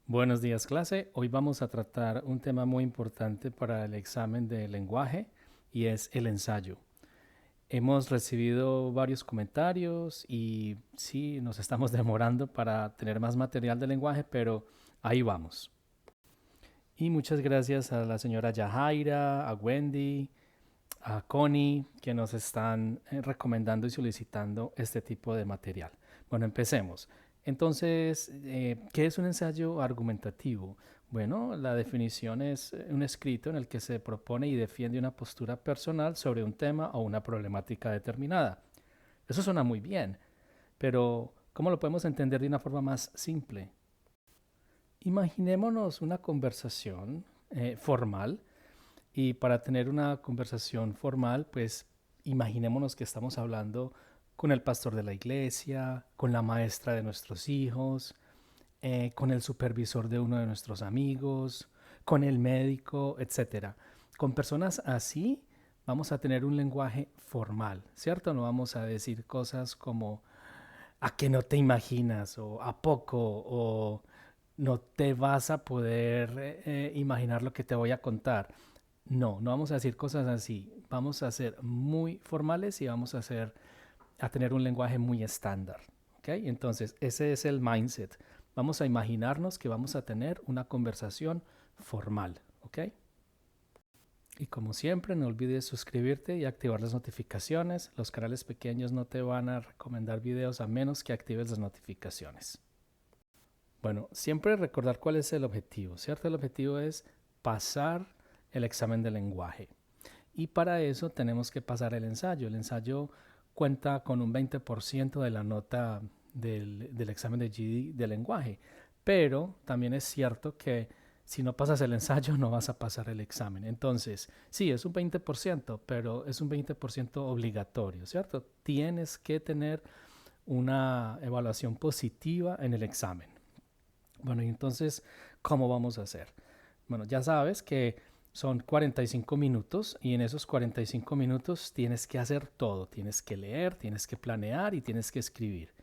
Buenos días, clase. Hoy vamos a tratar un tema muy importante para el examen de lenguaje y es el ensayo. Hemos recibido varios comentarios y sí, nos estamos demorando para tener más material de lenguaje, pero ahí vamos. Y muchas gracias a la señora Yajaira, a Wendy, a Connie, que nos están recomendando y solicitando este tipo de material. Bueno, empecemos. Entonces, ¿qué es un ensayo argumentativo? Bueno, la definición es un escrito en el que se propone y defiende una postura personal sobre un tema o una problemática determinada. Eso suena muy bien, pero ¿cómo lo podemos entender de una forma más simple? Imaginémonos una conversación formal. Y para tener una conversación formal, pues imaginémonos que estamos hablando con el pastor de la iglesia, con la maestra de nuestros hijos, con el supervisor de uno de nuestros amigos, con el médico, etcétera. Con personas así vamos a tener un lenguaje formal, ¿cierto? No vamos a decir cosas como a que no te imaginas o a poco o no te vas a poder imaginar lo que te voy a contar. No, no vamos a decir cosas así. Vamos a ser muy formales y vamos a tener un lenguaje muy estándar. ¿Ok? Entonces, ese es el mindset. Vamos a imaginarnos que vamos a tener una conversación formal. ¿Ok? Y como siempre, no olvides suscribirte y activar las notificaciones. Los canales pequeños no te van a recomendar videos a menos que actives las notificaciones. Bueno, siempre recordar cuál es el objetivo, ¿cierto? El objetivo es pasar el examen de lenguaje. Y para eso tenemos que pasar el ensayo. El ensayo cuenta con un 20% de la nota del examen de GED de lenguaje. Pero también es cierto que si no pasas el ensayo no vas a pasar el examen. Entonces, sí, es un 20%, pero es un 20% obligatorio, ¿cierto? Tienes que tener una evaluación positiva en el examen. Bueno, y entonces, ¿cómo vamos a hacer? Bueno, ya sabes que son 45 minutos y en esos 45 minutos tienes que hacer todo. Tienes que leer, tienes que planear y tienes que escribir.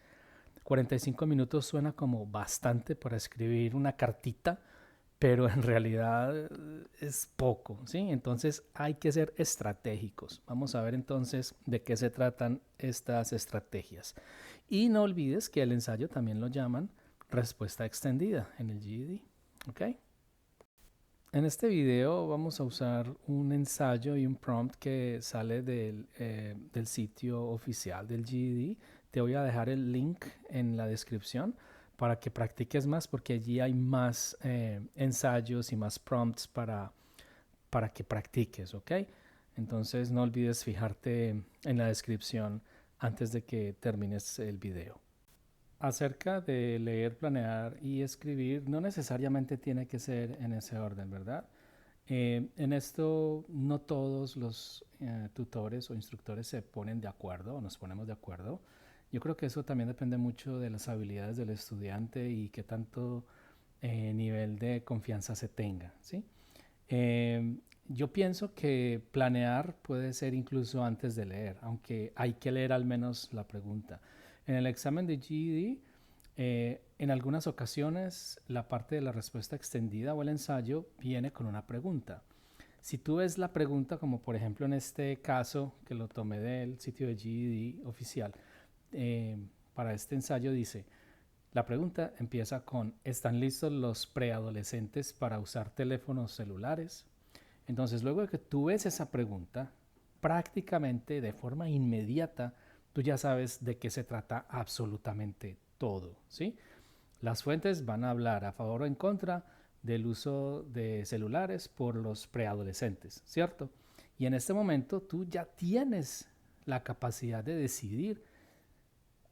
45 minutos suena como bastante para escribir una cartita, pero en realidad es poco, ¿sí? Entonces hay que ser estratégicos. Vamos a ver entonces de qué se tratan estas estrategias. Y no olvides que el ensayo también lo llaman respuesta extendida en el GED, ¿ok? En este video vamos a usar un ensayo y un prompt que sale del sitio oficial del GED. Te voy a dejar el link en la descripción para que practiques más porque allí hay más ensayos y más prompts para que practiques, ¿ok? Entonces no olvides fijarte en la descripción antes de que termines el video. Acerca de leer, planear y escribir, no necesariamente tiene que ser en ese orden, ¿verdad? En esto no todos los tutores o instructores se ponen de acuerdo o nos ponemos de acuerdo. Yo creo que eso también depende mucho de las habilidades del estudiante y qué tanto nivel de confianza se tenga, ¿sí? Yo pienso que planear puede ser incluso antes de leer, aunque hay que leer al menos la pregunta. En el examen de GED, en algunas ocasiones la parte de la respuesta extendida o el ensayo viene con una pregunta. Si tú ves la pregunta, como por ejemplo en este caso que lo tomé del sitio de GED oficial, eh, para este ensayo dice, la pregunta empieza con, ¿están listos los preadolescentes para usar teléfonos celulares? Entonces, luego de que tú ves esa pregunta, prácticamente de forma inmediata, tú ya sabes de qué se trata absolutamente todo, ¿sí? Las fuentes van a hablar a favor o en contra del uso de celulares por los preadolescentes, ¿cierto? Y en este momento tú ya tienes la capacidad de decidir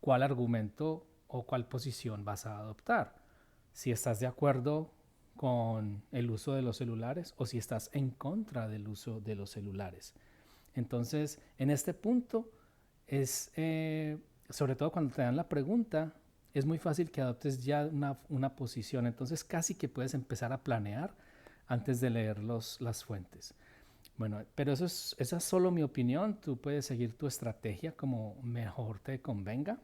cuál argumento o cuál posición vas a adoptar. Si estás de acuerdo con el uso de los celulares o si estás en contra del uso de los celulares. Entonces, en este punto es, sobre todo cuando te dan la pregunta, es muy fácil que adoptes ya una posición. Entonces, casi que puedes empezar a planear antes de leer las fuentes. Bueno, pero esa es solo mi opinión. Tú puedes seguir tu estrategia como mejor te convenga.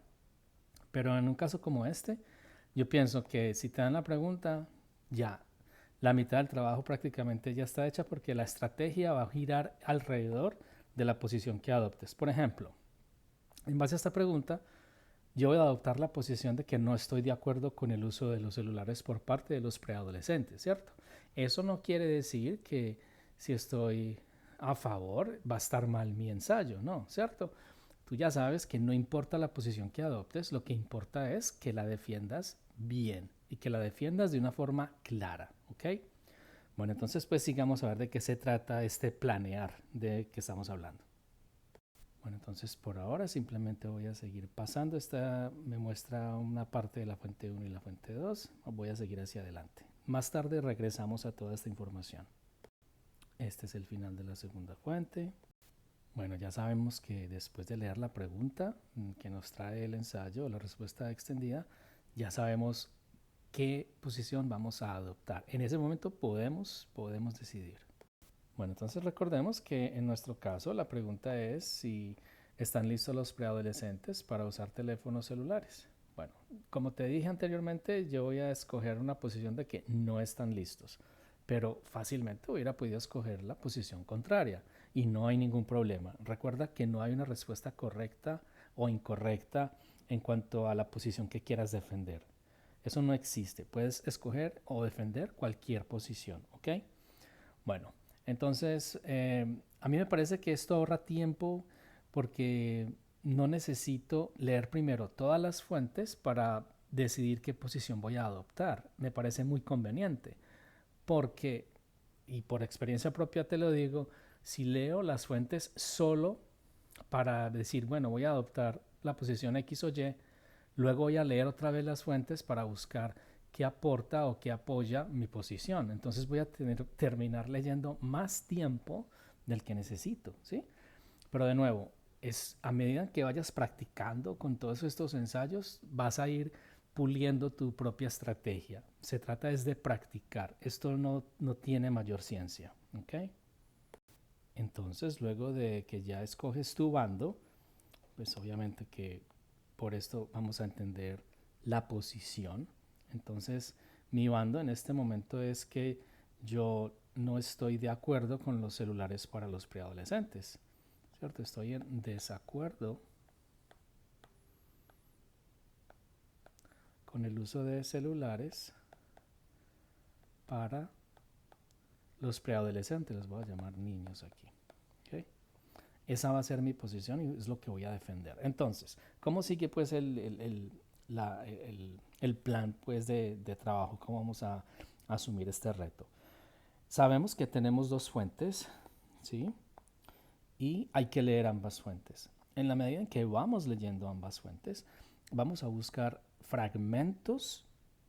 Pero en un caso como este, yo pienso que si te dan la pregunta, ya la mitad del trabajo prácticamente ya está hecha porque la estrategia va a girar alrededor de la posición que adoptes. Por ejemplo, en base a esta pregunta, yo voy a adoptar la posición de que no estoy de acuerdo con el uso de los celulares por parte de los preadolescentes, ¿cierto? Eso no quiere decir que si estoy a favor va a estar mal mi ensayo, no, ¿cierto? Tú ya sabes que no importa la posición que adoptes, lo que importa es que la defiendas bien y que la defiendas de una forma clara, ¿ok? Bueno, entonces pues sigamos a ver de qué se trata este planear de que estamos hablando. Bueno, entonces por ahora simplemente voy a seguir pasando. Esta me muestra una parte de la fuente 1 y la fuente 2. Voy a seguir hacia adelante. Más tarde regresamos a toda esta información. Este es el final de la segunda fuente. Bueno, ya sabemos que después de leer la pregunta que nos trae el ensayo, la respuesta extendida, ya sabemos qué posición vamos a adoptar. En ese momento podemos decidir. Bueno, entonces recordemos que en nuestro caso la pregunta es si están listos los preadolescentes para usar teléfonos celulares. Bueno, como te dije anteriormente, yo voy a escoger una posición de que no están listos, pero fácilmente hubiera podido escoger la posición contraria y no hay ningún problema. Recuerda que no hay una respuesta correcta o incorrecta en cuanto a la posición que quieras defender. Eso no existe. Puedes escoger o defender cualquier posición, ¿ok? Bueno, entonces a mí me parece que esto ahorra tiempo porque no necesito leer primero todas las fuentes para decidir qué posición voy a adoptar. Me parece muy conveniente porque, y por experiencia propia te lo digo, si leo las fuentes solo para decir, bueno, voy a adoptar la posición X o Y, luego voy a leer otra vez las fuentes para buscar qué aporta o qué apoya mi posición. Entonces voy a terminar leyendo más tiempo del que necesito, ¿sí? Pero de nuevo, es a medida que vayas practicando con todos estos ensayos, vas a ir puliendo tu propia estrategia. Se trata es de practicar. Esto no tiene mayor ciencia, ¿ok? Entonces, luego de que ya escoges tu bando, pues obviamente que por esto vamos a entender la posición. Entonces, mi bando en este momento es que yo no estoy de acuerdo con los celulares para los preadolescentes, ¿cierto? Estoy en desacuerdo con el uso de celulares para los preadolescentes, los voy a llamar niños aquí. ¿Okay? Esa va a ser mi posición y es lo que voy a defender. Entonces, ¿cómo sigue pues el plan pues de trabajo? ¿Cómo vamos a asumir este reto? Sabemos que tenemos dos fuentes, ¿sí? Y hay que leer ambas fuentes. En la medida en que vamos leyendo ambas fuentes, vamos a buscar fragmentos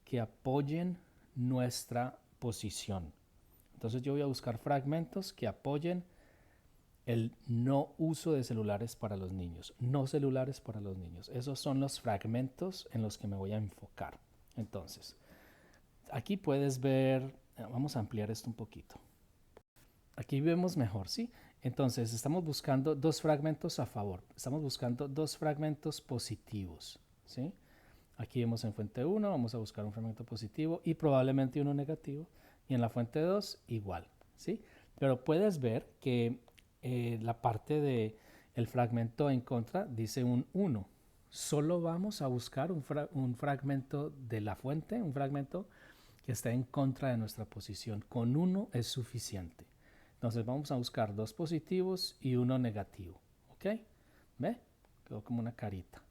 que apoyen nuestra posición. Entonces yo voy a buscar fragmentos que apoyen el no uso de celulares para los niños, no celulares para los niños. Esos son los fragmentos en los que me voy a enfocar. Entonces, aquí puedes ver, vamos a ampliar esto un poquito. Aquí vemos mejor, ¿sí? Entonces, estamos buscando dos fragmentos a favor. Estamos buscando dos fragmentos positivos, ¿sí? Aquí vemos en fuente 1, vamos a buscar un fragmento positivo y probablemente uno negativo. Y en la fuente 2, igual, ¿sí? Pero puedes ver que la parte de el fragmento en contra dice un 1. Solo vamos a buscar un fragmento de la fuente, un fragmento que está en contra de nuestra posición. Con uno es suficiente. Entonces vamos a buscar dos positivos y uno negativo. ¿Ok? ¿Ve? Quedó como una carita.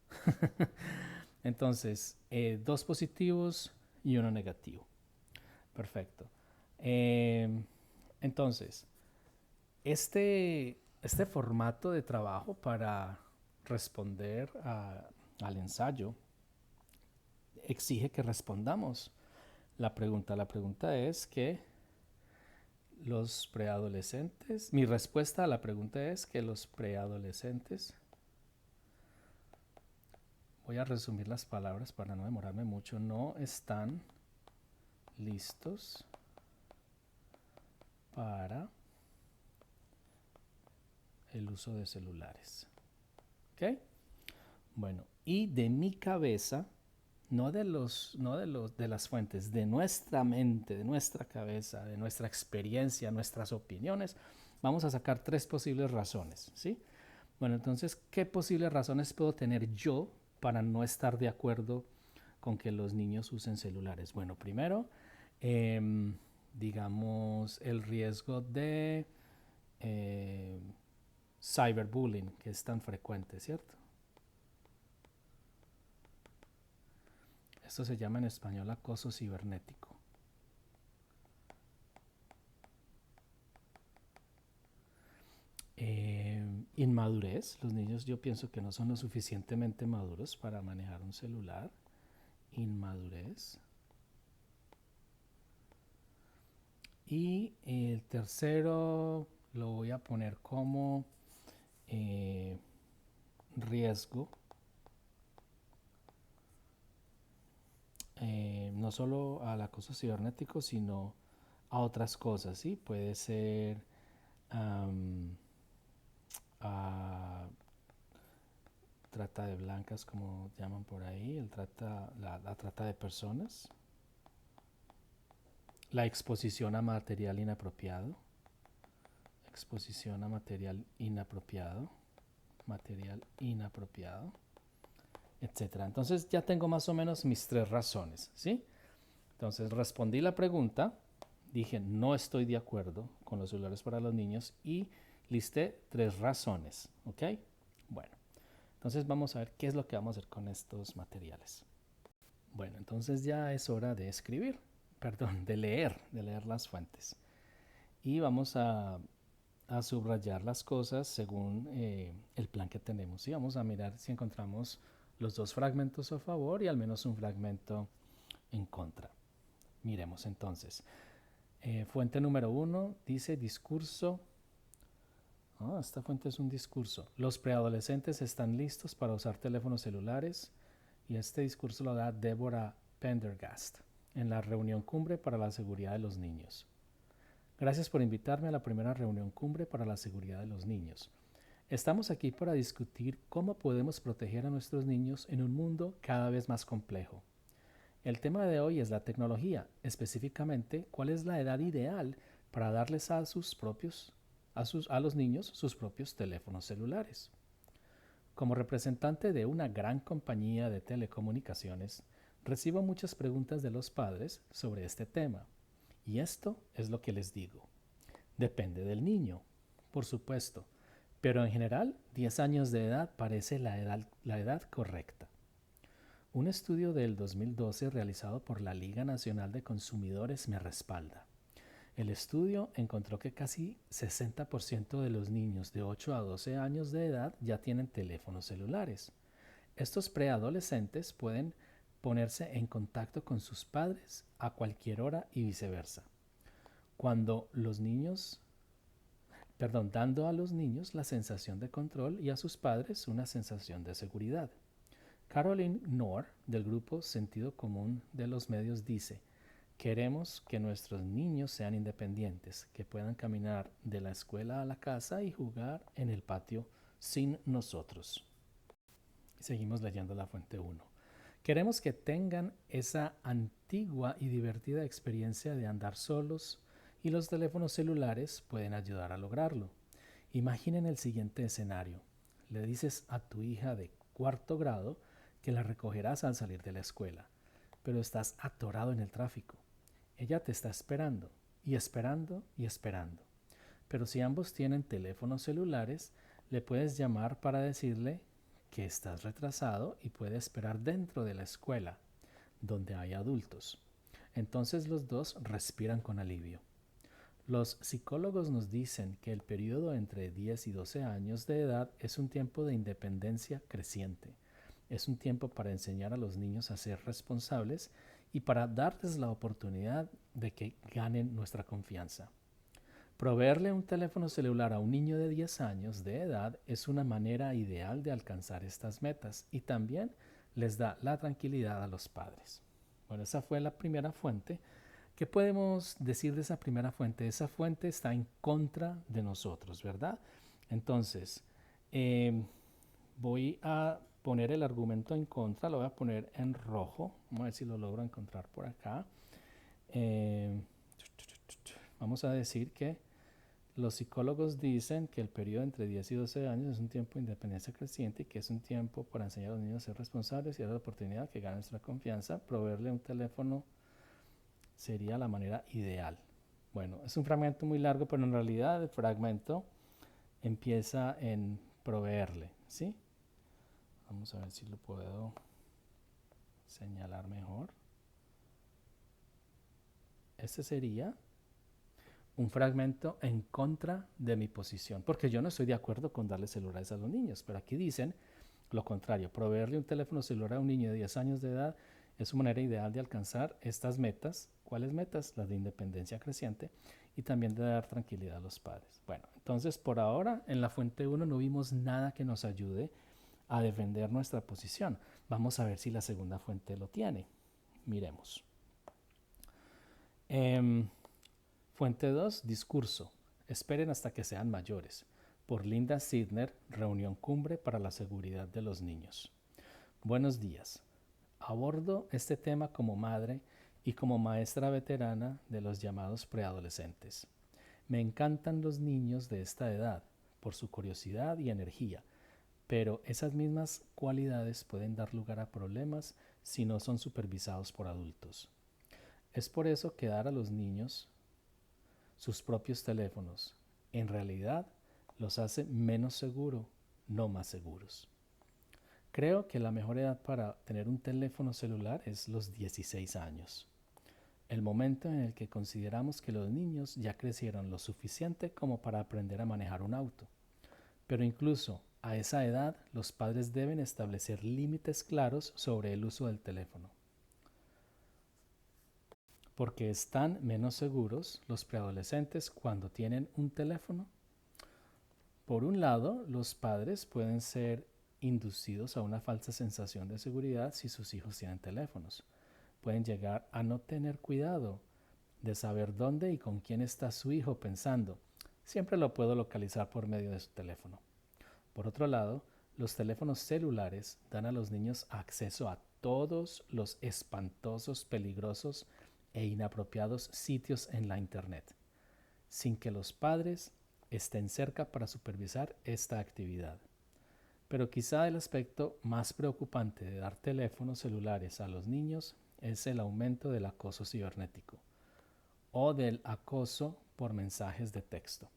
Entonces, dos positivos y uno negativo. Perfecto. Entonces, este formato de trabajo para responder al ensayo exige que respondamos la pregunta. La pregunta es que los preadolescentes, mi respuesta a la pregunta es que los preadolescentes, voy a resumir las palabras para no demorarme mucho, no están listos para el uso de celulares. ¿Ok? Bueno, y de mi cabeza de las fuentes, de nuestra mente, de nuestra cabeza, de nuestra experiencia, nuestras opiniones, vamos a sacar tres posibles razones, ¿sí? Bueno, entonces, ¿qué posibles razones puedo tener yo para no estar de acuerdo con que los niños usen celulares? Bueno, primero, em, digamos, el riesgo de eh, cyberbullying, que es tan frecuente, ¿cierto? Esto se llama en español acoso cibernético. Inmadurez. Los niños yo pienso que no son lo suficientemente maduros para manejar un celular. Inmadurez. Y el tercero lo voy a poner como eh, riesgo. No solo al acoso cibernético, sino a otras cosas, ¿sí? Puede ser um, a trata de blancas, como llaman por ahí, la trata de personas, la exposición a material inapropiado, exposición a material inapropiado, etcétera. Entonces ya tengo más o menos mis tres razones, ¿sí? Entonces respondí la pregunta, dije no estoy de acuerdo con los celulares para los niños y listé tres razones, ¿ok? Bueno, entonces vamos a ver qué es lo que vamos a hacer con estos materiales. Bueno, entonces ya es hora de escribir, perdón, de leer las fuentes. Y vamos a subrayar las cosas según el plan que tenemos. Y vamos a mirar si encontramos los dos fragmentos a favor y al menos un fragmento en contra. Miremos entonces. Fuente número 1 dice discurso. Esta fuente es un discurso. Los preadolescentes están listos para usar teléfonos celulares. Y este discurso lo da Deborah Pendergast en la reunión cumbre para la seguridad de los niños. Gracias por invitarme a la primera reunión cumbre para la seguridad de los niños. Estamos aquí para discutir cómo podemos proteger a nuestros niños en un mundo cada vez más complejo. El tema de hoy es la tecnología, específicamente cuál es la edad ideal para darles a los niños sus propios teléfonos celulares. Como representante de una gran compañía de telecomunicaciones, recibo muchas preguntas de los padres sobre este tema. Y esto es lo que les digo. Depende del niño, por supuesto, pero en general 10 años de edad parece la edad correcta. Un estudio del 2012 realizado por la Liga Nacional de Consumidores me respalda. El estudio encontró que casi 60% de los niños de 8 a 12 años de edad ya tienen teléfonos celulares. Estos preadolescentes pueden ponerse en contacto con sus padres a cualquier hora y viceversa. Dando a los niños la sensación de control y a sus padres una sensación de seguridad. Caroline Knorr, del grupo Sentido Común de los Medios, dice: queremos que nuestros niños sean independientes, que puedan caminar de la escuela a la casa y jugar en el patio sin nosotros. Seguimos leyendo la fuente 1. Queremos que tengan esa antigua y divertida experiencia de andar solos y los teléfonos celulares pueden ayudar a lograrlo. Imaginen el siguiente escenario. Le dices a tu hija de cuarto grado que la recogerás al salir de la escuela, pero estás atorado en el tráfico. Ella te está esperando y esperando y esperando. Pero si ambos tienen teléfonos celulares, le puedes llamar para decirle que estás retrasado y puede esperar dentro de la escuela, donde hay adultos. Entonces los dos respiran con alivio. Los psicólogos nos dicen que el periodo entre 10 y 12 años de edad es un tiempo de independencia creciente. Es un tiempo para enseñar a los niños a ser responsables y para darles la oportunidad de que ganen nuestra confianza. Proveerle un teléfono celular a un niño de 10 años de edad es una manera ideal de alcanzar estas metas y también les da la tranquilidad a los padres. Bueno, esa fue la primera fuente. ¿Qué podemos decir de esa primera fuente? Esa fuente está en contra de nosotros, ¿verdad? Entonces, voy poner el argumento en contra, lo voy a poner en rojo. Vamos a ver si lo logro encontrar por acá. Eh, Vamos a decir que los psicólogos dicen que el periodo entre 10 y 12 años es un tiempo de independencia creciente y que es un tiempo para enseñar a los niños a ser responsables y dar la oportunidad que ganen nuestra confianza. Proveerle un teléfono sería la manera ideal. Bueno, es un fragmento muy largo, pero en realidad el fragmento empieza en proveerle, ¿sí? Vamos a ver si lo puedo señalar mejor. Este sería un fragmento en contra de mi posición, porque yo no estoy de acuerdo con darle celulares a los niños, pero aquí dicen lo contrario: proveerle un teléfono celular a un niño de 10 años de edad es una manera ideal de alcanzar estas metas. ¿Cuáles metas? Las de independencia creciente y también de dar tranquilidad a los padres. Bueno, entonces por ahora en la fuente 1 no vimos nada que nos ayude a defender nuestra posición. Vamos a ver si la segunda fuente lo tiene. Miremos. Fuente 2, discurso. Esperen hasta que sean mayores. Por Linda Sidner, reunión cumbre para la seguridad de los niños. Buenos días. Abordo este tema como madre y como maestra veterana de los llamados preadolescentes. Me encantan los niños de esta edad por su curiosidad y energía, pero esas mismas cualidades pueden dar lugar a problemas si no son supervisados por adultos. Es por eso que dar a los niños sus propios teléfonos en realidad los hace menos seguros, no más seguros. Creo que la mejor edad para tener un teléfono celular es los 16 años, el momento en el que consideramos que los niños ya crecieron lo suficiente como para aprender a manejar un auto. Pero incluso a esa edad, los padres deben establecer límites claros sobre el uso del teléfono, porque están menos seguros los preadolescentes cuando tienen un teléfono. Por un lado, los padres pueden ser inducidos a una falsa sensación de seguridad si sus hijos tienen teléfonos. Pueden llegar a no tener cuidado de saber dónde y con quién está su hijo pensando: siempre lo puedo localizar por medio de su teléfono. Por otro lado, los teléfonos celulares dan a los niños acceso a todos los espantosos, peligrosos e inapropiados sitios en la Internet, sin que los padres estén cerca para supervisar esta actividad. Pero quizá el aspecto más preocupante de dar teléfonos celulares a los niños es el aumento del acoso cibernético o del acoso por mensajes de texto.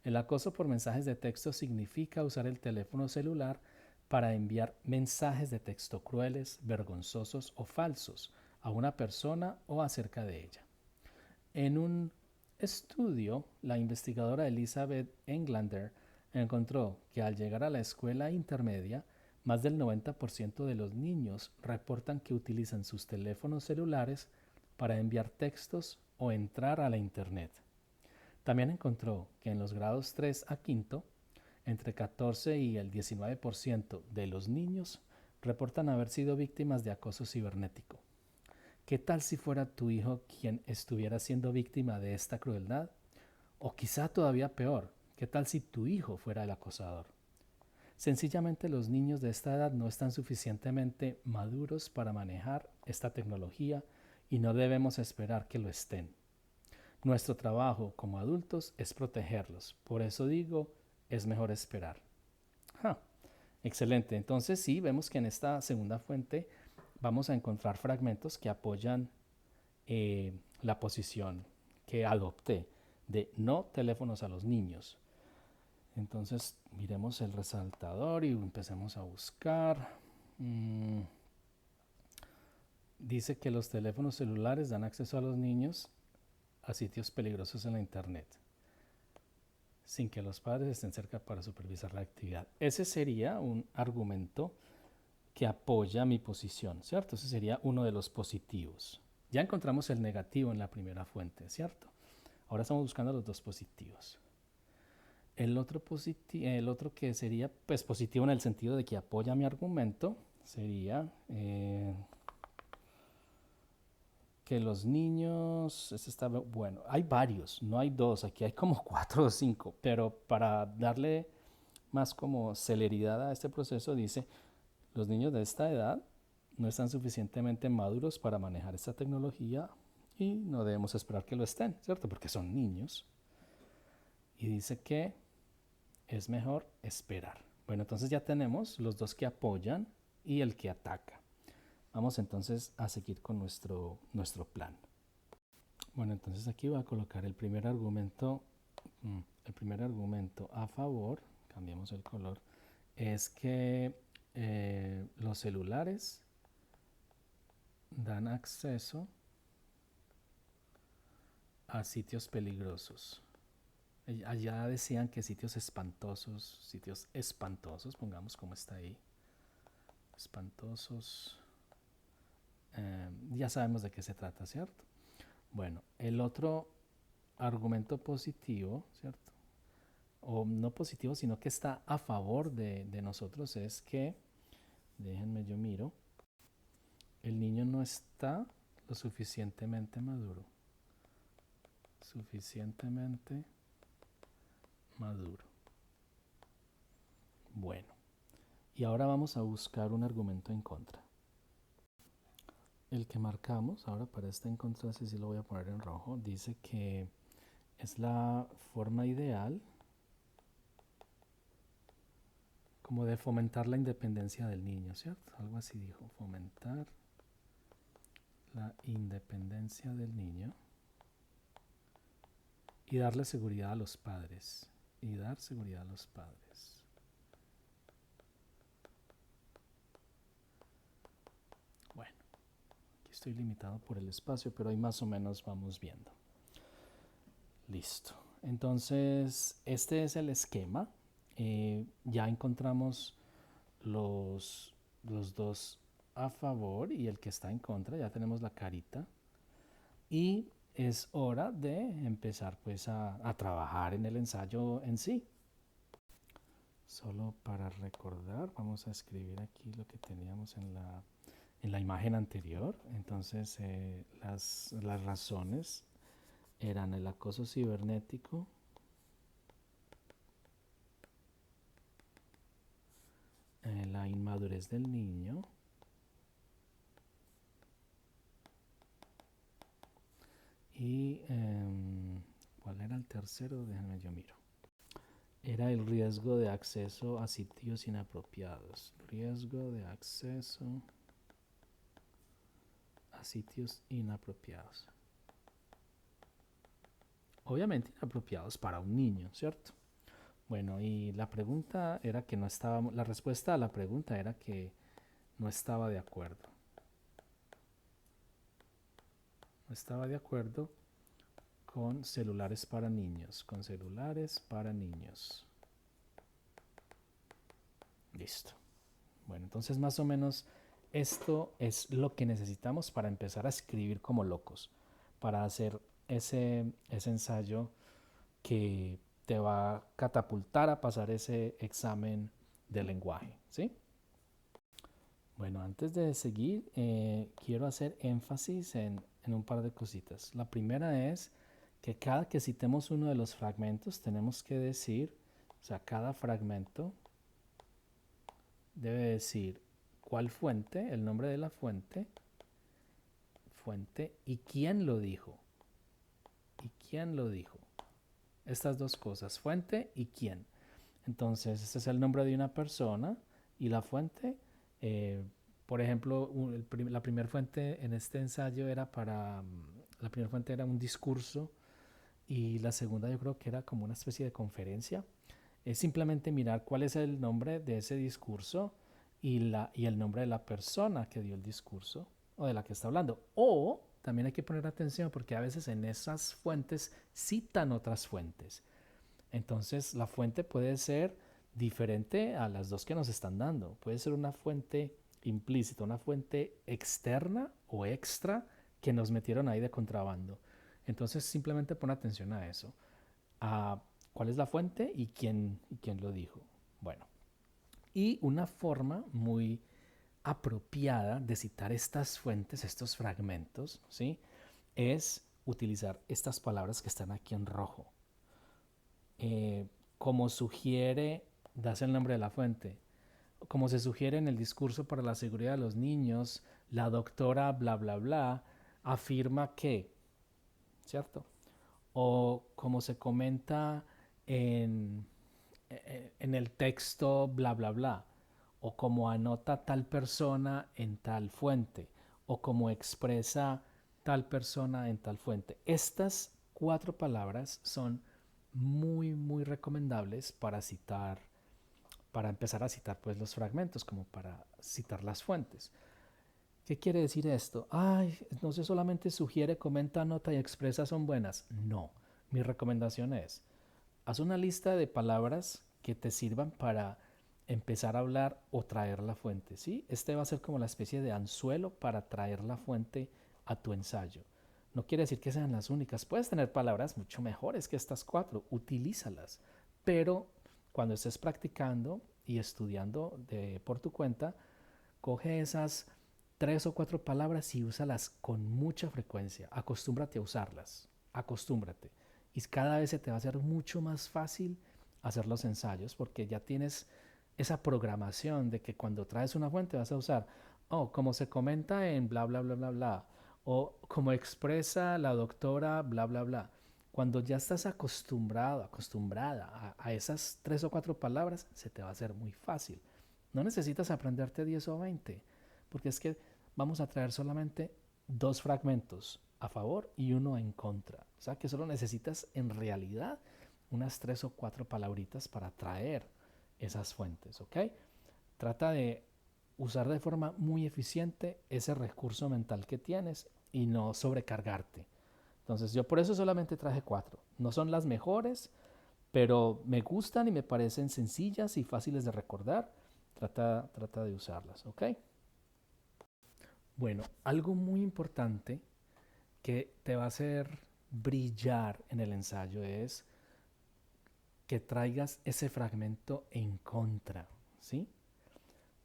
El acoso por mensajes de texto significa usar el teléfono celular para enviar mensajes de texto crueles, vergonzosos o falsos a una persona o acerca de ella. En un estudio, la investigadora Elizabeth Englander encontró que al llegar a la escuela intermedia, más del 90% de los niños reportan que utilizan sus teléfonos celulares para enviar textos o entrar a la Internet. También encontró que en los grados 3 a 5, entre 14 y el 19% de los niños reportan haber sido víctimas de acoso cibernético. ¿Qué tal si fuera tu hijo quien estuviera siendo víctima de esta crueldad? O quizá todavía peor, ¿qué tal si tu hijo fuera el acosador? Sencillamente los niños de esta edad no están suficientemente maduros para manejar esta tecnología y no debemos esperar que lo estén. Nuestro trabajo como adultos es protegerlos. Por eso digo, es mejor esperar. Excelente. Entonces sí, vemos que en esta segunda fuente vamos a encontrar fragmentos que apoyan la posición que adopté de no teléfonos a los niños. Entonces miremos el resaltador y empecemos a buscar. Dice que los teléfonos celulares dan acceso a los niños a sitios peligrosos en la Internet, sin que los padres estén cerca para supervisar la actividad. Ese sería un argumento que apoya mi posición, ¿cierto? Ese sería uno de los positivos. Ya encontramos el negativo en la primera fuente, ¿cierto? Ahora estamos buscando los dos positivos. El otro que sería pues positivo en el sentido de que apoya mi argumento sería que los niños, este está bueno, hay varios, no hay dos, aquí hay como 4 o 5, pero para darle más como celeridad a este proceso dice: Los niños de esta edad no están suficientemente maduros para manejar esta tecnología y no debemos esperar que lo estén, ¿cierto? Porque son niños. Y dice que es mejor esperar. Bueno, entonces ya tenemos los dos que apoyan y el que ataca. Vamos entonces a seguir con nuestro plan. Bueno, entonces aquí voy a colocar el primer argumento. El primer argumento a favor, cambiamos el color, es que los celulares dan acceso a sitios peligrosos. Allá decían que sitios espantosos, pongamos como está ahí, espantosos, ya sabemos de qué se trata, ¿cierto? Bueno, el otro argumento positivo, ¿cierto? O no positivo, sino que está a favor de nosotros es que, déjenme yo miro, el niño no está lo suficientemente maduro. Suficientemente maduro. Bueno, y ahora vamos a buscar un argumento en contra. El que marcamos, ahora para este en contra, sí lo voy a poner en rojo, dice que es la forma ideal como de fomentar la independencia del niño, ¿cierto? Algo así dijo, fomentar la independencia del niño y darle seguridad a los padres. Y dar seguridad a los padres. Bueno, aquí estoy limitado por el espacio, pero ahí más o menos vamos viendo. Listo. Entonces, este es el esquema. Ya encontramos los dos a favor y el que está en contra. Ya tenemos la carita. Y es hora de empezar pues a trabajar en el ensayo en sí. Solo para recordar, vamos a escribir aquí lo que teníamos en la imagen anterior. Entonces, las razones eran el acoso cibernético, la inmadurez del niño y ¿cuál era el tercero? Déjenme yo miro. Era el riesgo de acceso a sitios inapropiados. Riesgo de acceso a sitios inapropiados. Obviamente inapropiados para un niño, ¿cierto? Bueno, y la pregunta era que no estábamos, la respuesta a la pregunta era que no estaba de acuerdo. No estaba de acuerdo con celulares para niños, con celulares para niños. Listo. Bueno, entonces más o menos esto es lo que necesitamos para empezar a escribir como locos, para hacer ese ensayo que te va a catapultar a pasar ese examen de lenguaje, ¿sí? Bueno, antes de seguir, quiero hacer énfasis en un par de cositas. La primera es que cada que citemos uno de los fragmentos, tenemos que decir, o sea, cada fragmento debe decir cuál fuente, el nombre de la fuente y quién lo dijo. ¿Y quién lo dijo? Estas dos cosas, fuente y quién. Entonces, este es el nombre de una persona y la fuente, por ejemplo, la primera fuente en este ensayo era la primera fuente era un discurso y la segunda yo creo que era como una especie de conferencia. Es simplemente mirar cuál es el nombre de ese discurso y el nombre de la persona que dio el discurso o de la que está hablando. O también hay que poner atención porque a veces en esas fuentes citan otras fuentes. Entonces la fuente puede ser diferente a las dos que nos están dando. Puede ser una fuente implícita, una fuente externa o extra que nos metieron ahí de contrabando. Entonces simplemente pon atención a eso. A cuál es la fuente y quién lo dijo. Bueno, y una forma muy apropiada de citar estas fuentes, estos fragmentos, ¿sí? Es utilizar estas palabras que están aquí en rojo. Como sugiere, das el nombre de la fuente. Como se sugiere en el discurso para la seguridad de los niños, la doctora bla bla bla afirma que, ¿cierto? O como se comenta en, en el texto bla bla bla, o como anota tal persona en tal fuente, o como expresa tal persona en tal fuente. Estas cuatro palabras son muy recomendables para citar, para empezar a citar pues los fragmentos, como para citar las fuentes. ¿Qué quiere decir esto? Ay, no sé, solamente sugiere, comenta, anota y expresa son buenas. No, mi recomendación es, haz una lista de palabras que te sirvan para empezar a hablar o traer la fuente, ¿sí? Este va a ser como la especie de anzuelo para traer la fuente a tu ensayo. No quiere decir que sean las únicas. Puedes tener palabras mucho mejores que estas cuatro, utilízalas. Pero cuando estés practicando y estudiando por tu cuenta, coge esas tres o cuatro palabras y úsalas con mucha frecuencia. Acostúmbrate a usarlas. Acostúmbrate. Y cada vez se te va a hacer mucho más fácil hacer los ensayos porque ya tienes esa programación de que cuando traes una fuente vas a usar, oh, como se comenta en bla, bla, bla, bla, bla, o como expresa la doctora, bla, bla, bla. Cuando ya estás acostumbrado, acostumbrada a esas tres o cuatro palabras, se te va a hacer muy fácil. No necesitas aprenderte 10 o 20, porque es que vamos a traer solamente dos fragmentos a favor y uno en contra. O sea que solo necesitas en realidad unas tres o cuatro palabritas para traer esas fuentes, ¿ok? Trata de usar de forma muy eficiente ese recurso mental que tienes y no sobrecargarte. Entonces yo por eso solamente traje cuatro. No son las mejores, pero me gustan y me parecen sencillas y fáciles de recordar. Trata de usarlas, ¿ok? Bueno, algo muy importante que te va a hacer brillar en el ensayo es que traigas ese fragmento en contra, ¿sí?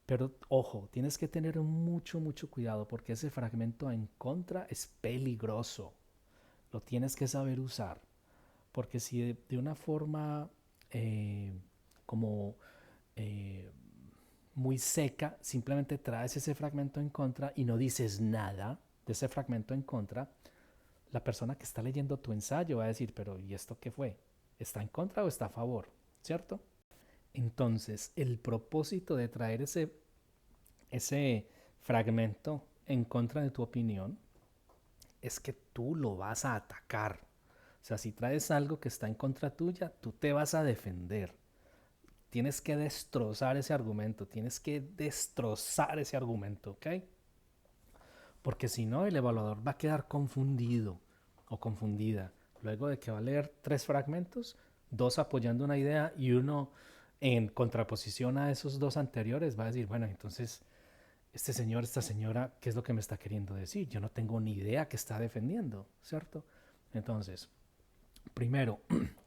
Pero ojo, tienes que tener mucho cuidado porque ese fragmento en contra es peligroso. Lo tienes que saber usar. Porque si de una forma eh, como eh, muy seca, simplemente traes ese fragmento en contra y no dices nada de ese fragmento en contra, la persona que está leyendo tu ensayo va a decir, pero ¿y esto qué fue? ¿Está en contra o está a favor? ¿Cierto? Entonces, el propósito de traer ese fragmento en contra de tu opinión es que tú lo vas a atacar. O sea, si traes algo que está en contra tuya, tú te vas a defender. Tienes que destrozar ese argumento, tienes que destrozar ese argumento, ¿ok? Porque si no, el evaluador va a quedar confundido o confundida. Luego de que va a leer tres fragmentos, dos apoyando una idea y uno en contraposición a esos dos anteriores, va a decir, bueno, entonces, este señor, esta señora, ¿qué es lo que me está queriendo decir? Yo no tengo ni idea qué está defendiendo, ¿cierto? Entonces, primero,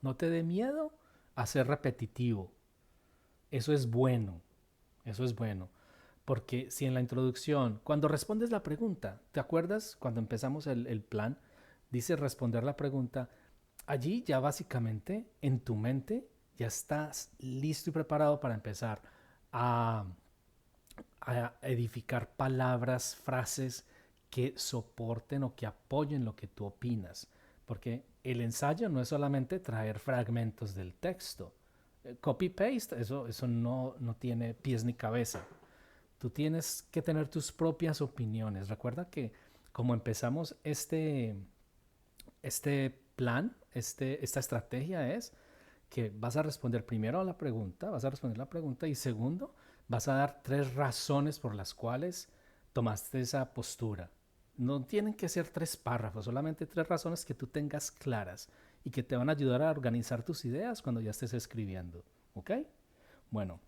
no te dé miedo a ser repetitivo. Eso es bueno, eso es bueno. Porque si en la introducción, cuando respondes la pregunta, ¿te acuerdas cuando empezamos el plan? Dice responder la pregunta. Allí ya básicamente en tu mente ya estás listo y preparado para empezar a, a edificar palabras, frases que soporten o que apoyen lo que tú opinas. Porque el ensayo no es solamente traer fragmentos del texto. Copy-paste, eso no tiene pies ni cabeza. Tú tienes que tener tus propias opiniones. Recuerda que como empezamos este plan, esta estrategia es que vas a responder primero a la pregunta, vas a responder la pregunta y segundo, vas a dar tres razones por las cuales tomaste esa postura. No tienen que ser tres párrafos, solamente tres razones que tú tengas claras y que te van a ayudar a organizar tus ideas cuando ya estés escribiendo. ¿Ok? Bueno,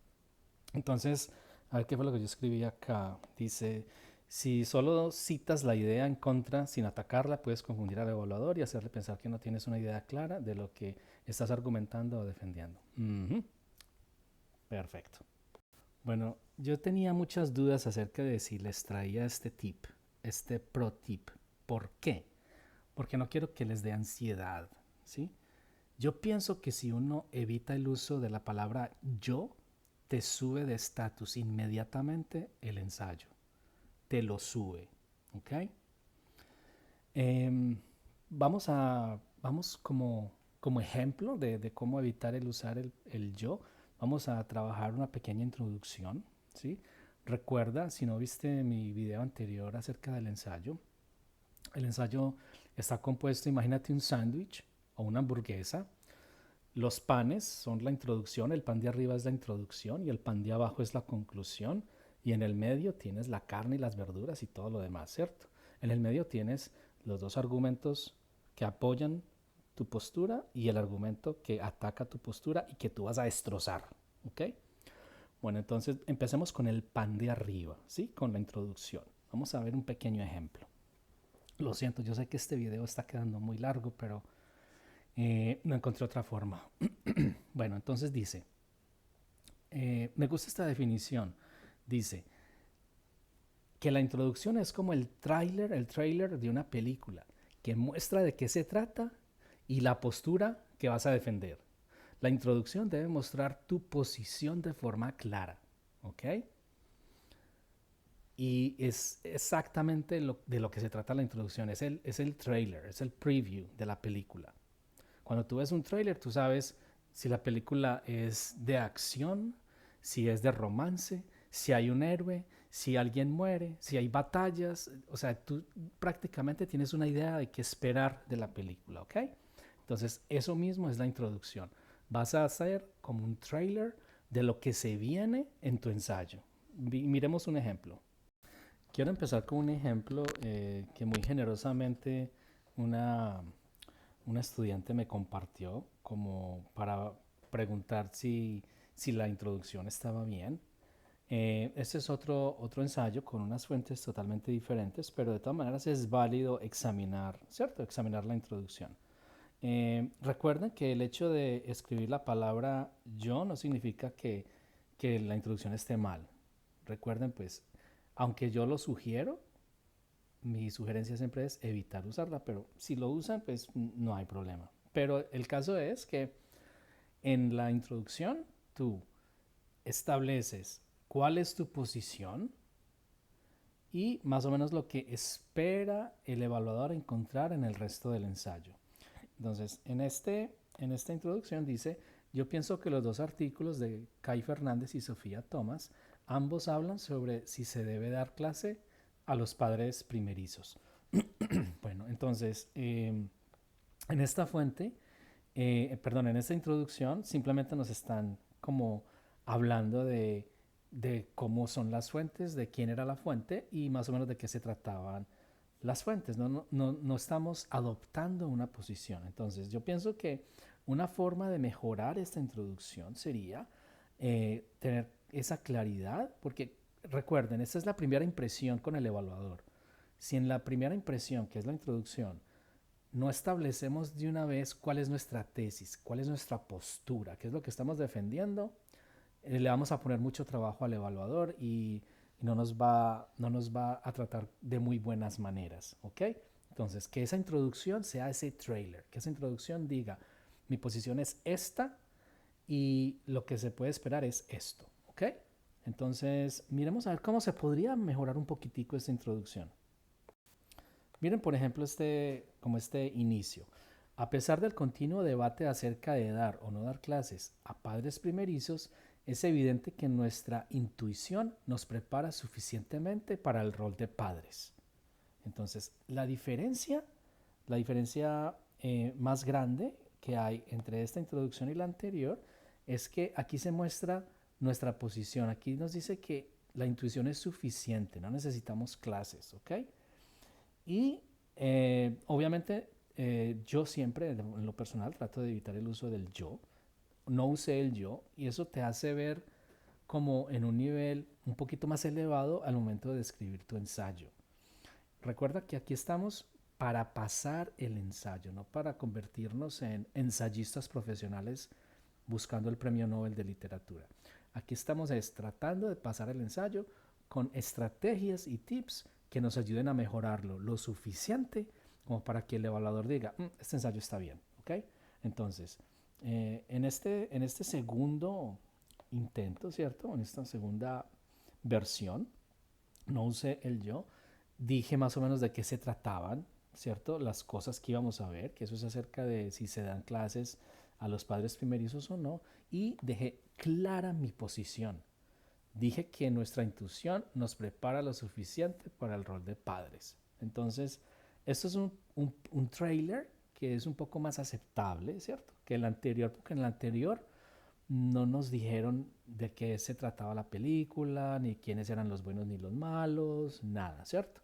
entonces, a ver qué fue lo que yo escribí acá. Dice, si solo citas la idea en contra sin atacarla, puedes confundir al evaluador y hacerle pensar que no tienes una idea clara de lo que estás argumentando o defendiendo. Perfecto. Bueno, yo tenía muchas dudas acerca de si les traía este tip, este pro tip. ¿Por qué? Porque no quiero que les dé ansiedad, ¿sí? Yo pienso que si uno evita el uso de la palabra yo, te sube de estatus inmediatamente el ensayo. Te lo sube. ¿Ok? Em, vamos como ejemplo de cómo evitar el usar el yo. Vamos a trabajar una pequeña introducción, ¿sí? Recuerda, si no viste mi video anterior acerca del ensayo, el ensayo está compuesto, imagínate un sándwich o una hamburguesa. Los panes son la introducción, el pan de arriba es la introducción y el pan de abajo es la conclusión. Y en el medio tienes la carne y las verduras y todo lo demás, ¿cierto? En el medio tienes los dos argumentos que apoyan tu postura y el argumento que ataca tu postura y que tú vas a destrozar, ¿ok? Bueno, entonces empecemos con el pan de arriba, ¿sí? Con la introducción. Vamos a ver un pequeño ejemplo. Lo siento, yo sé que este video está quedando muy largo, pero no encontré otra forma. Bueno, entonces dice, me gusta esta definición. Dice que la introducción es como el trailer de una película que muestra de qué se trata y la postura que vas a defender. La introducción debe mostrar tu posición de forma clara, ¿ok? Y es exactamente de lo que se trata la introducción. Es el trailer, es el preview de la película. Cuando tú ves un trailer, tú sabes si la película es de acción, si es de romance, si hay un héroe, si alguien muere, si hay batallas. O sea, tú prácticamente tienes una idea de qué esperar de la película, ¿ok? Entonces, eso mismo es la introducción. Vas a hacer como un trailer de lo que se viene en tu ensayo. Miremos un ejemplo. Quiero empezar con un ejemplo que muy generosamente una, una estudiante me compartió como para preguntar si la introducción estaba bien. Este es otro ensayo con unas fuentes totalmente diferentes, pero de todas maneras es válido examinar, ¿cierto? Examinar la introducción. Recuerden que el hecho de escribir la palabra yo no significa que la introducción esté mal. Recuerden pues, aunque yo lo sugiero, mi sugerencia siempre es evitar usarla, pero si lo usan, pues no hay problema. Pero el caso es que en la introducción tú estableces cuál es tu posición y más o menos lo que espera el evaluador encontrar en el resto del ensayo. Entonces, en esta introducción dice, yo pienso que los dos artículos de Kai Fernández y Sofía Thomas, ambos hablan sobre si se debe dar clase a los padres primerizos. Bueno, entonces, en esta fuente, en esta introducción, simplemente nos están como hablando de cómo son las fuentes, de quién era la fuente y más o menos de qué se trataban las fuentes. No estamos adoptando una posición. Entonces, yo pienso que una forma de mejorar esta introducción sería tener esa claridad, porque recuerden, esta es la primera impresión con el evaluador. Si en la primera impresión, que es la introducción, no establecemos de una vez cuál es nuestra tesis, cuál es nuestra postura, qué es lo que estamos defendiendo, le vamos a poner mucho trabajo al evaluador y no nos va a tratar de muy buenas maneras, ¿ok? Entonces, que esa introducción sea ese trailer, que esa introducción diga, mi posición es esta y lo que se puede esperar es esto, ¿ok? Entonces, miremos a ver cómo se podría mejorar un poquitico esta introducción. Miren, por ejemplo, como este inicio. A pesar del continuo debate acerca de dar o no dar clases a padres primerizos, es evidente que nuestra intuición nos prepara suficientemente para el rol de padres. Entonces, la diferencia más grande que hay entre esta introducción y la anterior es que aquí se muestra nuestra posición. Aquí nos dice que la intuición es suficiente, no necesitamos clases, ¿ok? Y obviamente yo siempre en lo personal trato de evitar el uso del yo. No usé el yo y eso te hace ver como en un nivel un poquito más elevado al momento de escribir tu ensayo. Recuerda que aquí estamos para pasar el ensayo, no para convertirnos en ensayistas profesionales buscando el premio Nobel de literatura. Aquí estamos tratando de pasar el ensayo con estrategias y tips que nos ayuden a mejorarlo lo suficiente como para que el evaluador diga, este ensayo está bien, ¿ok? Entonces, en este segundo intento, ¿cierto? En esta segunda versión, no usé el yo, dije más o menos de qué se trataban, ¿cierto? Las cosas que íbamos a ver, que eso es acerca de si se dan clases a los padres primerizos o no, y dejé clara mi posición. Dije que nuestra intuición nos prepara lo suficiente para el rol de padres. Entonces, esto es un trailer que es un poco más aceptable, ¿cierto? Que el anterior, porque en el anterior no nos dijeron de qué se trataba la película, ni quiénes eran los buenos ni los malos, nada, ¿cierto?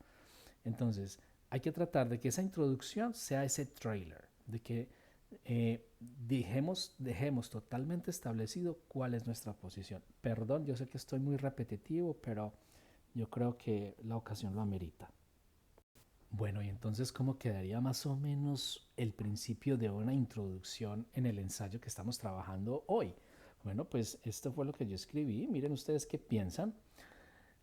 Entonces, hay que tratar de que esa introducción sea ese trailer, de que dejemos totalmente establecido cuál es nuestra posición. Perdón, yo sé que estoy muy repetitivo, pero yo creo que la ocasión lo amerita. Bueno, y entonces, ¿cómo quedaría más o menos el principio de una introducción en el ensayo que estamos trabajando hoy? Bueno, pues esto fue lo que yo escribí. Miren ustedes qué piensan.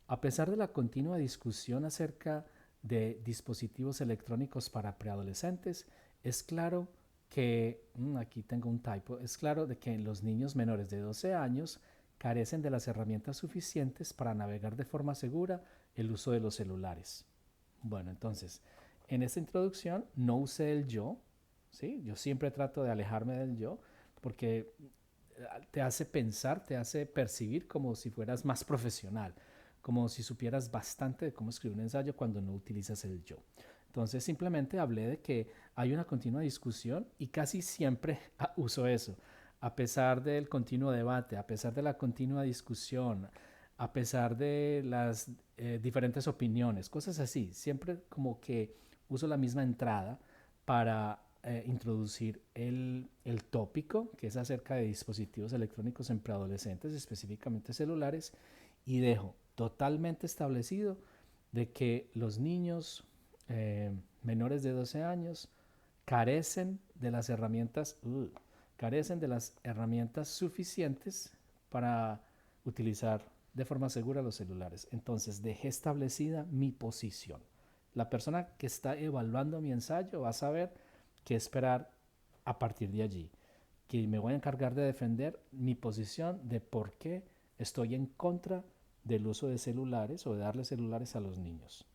A pesar de la continua discusión acerca de dispositivos electrónicos para preadolescentes, es claro que, aquí tengo un typo, es claro de que los niños menores de 12 años carecen de las herramientas suficientes para navegar de forma segura el uso de los celulares. Bueno, entonces, en esta introducción no usé el yo, ¿sí? Yo siempre trato de alejarme del yo porque te hace pensar, te hace percibir como si fueras más profesional, como si supieras bastante de cómo escribir un ensayo cuando no utilizas el yo. Entonces simplemente hablé de que hay una continua discusión y casi siempre uso eso. A pesar del continuo debate, a pesar de la continua discusión, a pesar de las diferentes opiniones, cosas así, siempre como que uso la misma entrada para introducir el tópico, que es acerca de dispositivos electrónicos en preadolescentes, específicamente celulares, y dejo totalmente establecido de que los niños menores de 12 años carecen de las herramientas suficientes para utilizar de forma segura los celulares. Entonces dejé establecida mi posición. La persona que está evaluando mi ensayo va a saber qué esperar a partir de allí. Que me voy a encargar de defender mi posición de por qué estoy en contra del uso de celulares o de darle celulares a los niños.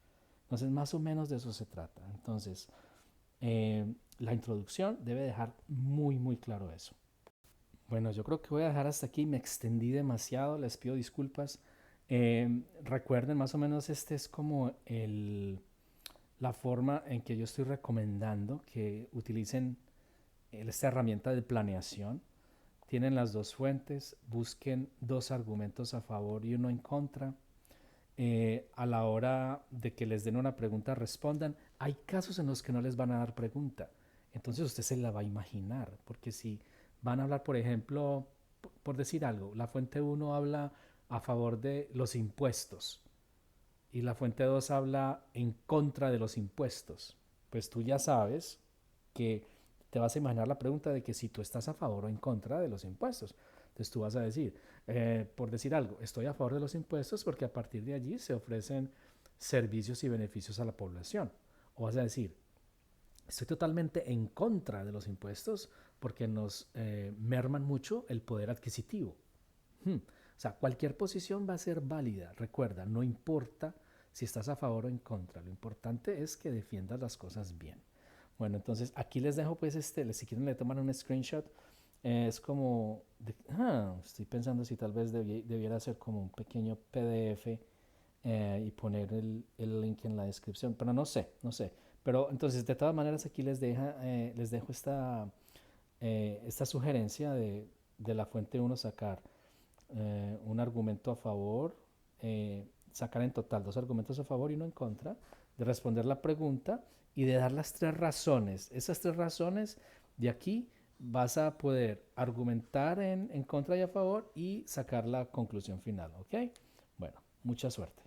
Entonces, más o menos de eso se trata. Entonces, la introducción debe dejar muy, muy claro eso. Bueno, yo creo que voy a dejar hasta aquí. Me extendí demasiado, les pido disculpas. Recuerden, más o menos este es como la forma en que yo estoy recomendando que utilicen esta herramienta de planeación. Tienen las dos fuentes, busquen dos argumentos a favor y uno en contra. A la hora de que les den una pregunta, respondan. Hay casos en los que no les van a dar pregunta. Entonces usted se la va a imaginar, porque si van a hablar, por ejemplo, por decir algo, la fuente uno habla a favor de los impuestos y la fuente 2 habla en contra de los impuestos, pues tú ya sabes que te vas a imaginar la pregunta de que si tú estás a favor o en contra de los impuestos. Entonces tú vas a decir, por decir algo, estoy a favor de los impuestos porque a partir de allí se ofrecen servicios y beneficios a la población. O vas a decir, estoy totalmente en contra de los impuestos porque nos merman mucho el poder adquisitivo. O sea, cualquier posición va a ser válida. Recuerda, no importa si estás a favor o en contra. Lo importante es que defiendas las cosas bien. Bueno, entonces aquí les dejo pues si quieren le toman un screenshot. Es como, estoy pensando si tal vez debiera ser como un pequeño PDF y poner el link en la descripción, pero no sé, no sé. Pero entonces de todas maneras aquí les dejo esta sugerencia de la fuente uno sacar un argumento a favor, sacar en total dos argumentos a favor y uno en contra, de responder la pregunta y de dar las tres razones. Esas tres razones de aquí vas a poder argumentar en contra y a favor y sacar la conclusión final, ¿ok? Bueno, mucha suerte.